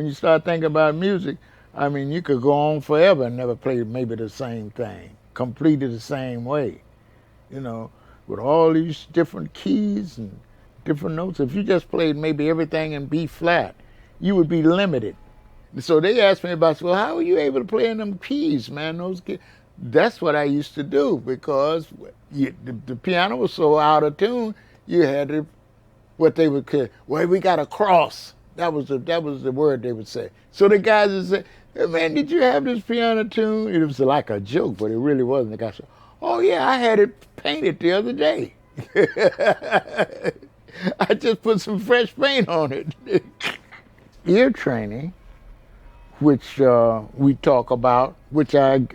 when you start thinking about music, I mean, you could go on forever and never play maybe the same thing, completed the same way, you know, with all these different keys and different notes. If you just played maybe everything in B flat, you would be limited. So they asked me about, well, how were you able to play in them keys, man? Those keys. That's what I used to do because the piano was so out of tune. You had to, what they would call, well, we got a cross. That was the word they would say. So the guys would say, hey, man, did you have this piano tune? It was like a joke, but it really wasn't. The guy said, oh yeah, I had it painted the other day. I just put some fresh paint on it. Ear training, which we talk about, which I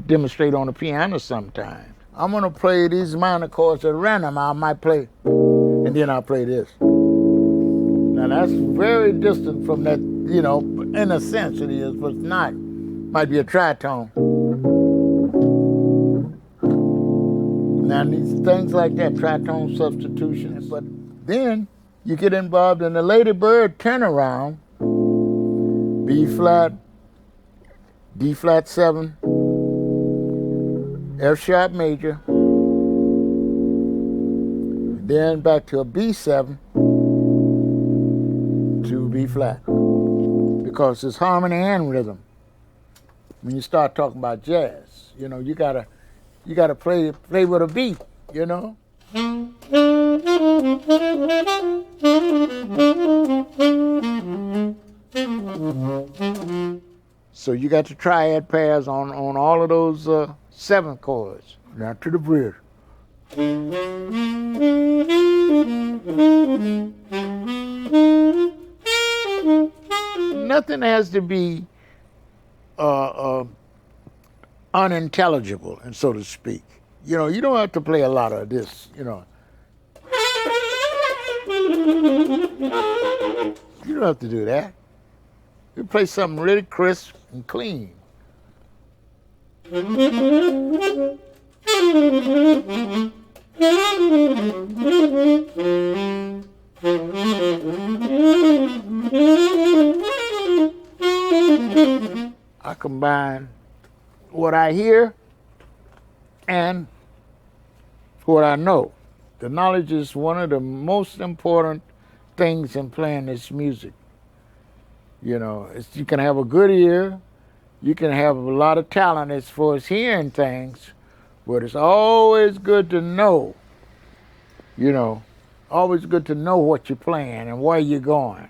demonstrate on the piano sometimes. I'm gonna play these minor chords at random. I might play, and then I'll play this. Now that's very distant from that, you know, in a sense it is, but it's not. Might be a tritone. Now these things like that, tritone substitutions, but then you get involved in the Lady Bird turnaround, B flat, D flat 7, F sharp major, then back to a B7 to B flat, because it's harmony and rhythm. When you start talking about jazz, you know, you gotta play with a beat, you know. So you got the triad pairs on all of those 7 chords. Now to the bridge. Nothing has to be unintelligible, and so to speak. You know, you don't have to play a lot of this, you know. You don't have to do that. You play something really crisp and clean. I combine what I hear and what I know. The knowledge is one of the most important things in playing this music. You know, you can have a good ear, you can have a lot of talent as far as hearing things, but it's always good to know, you know, always good to know what you're playing and where you're going.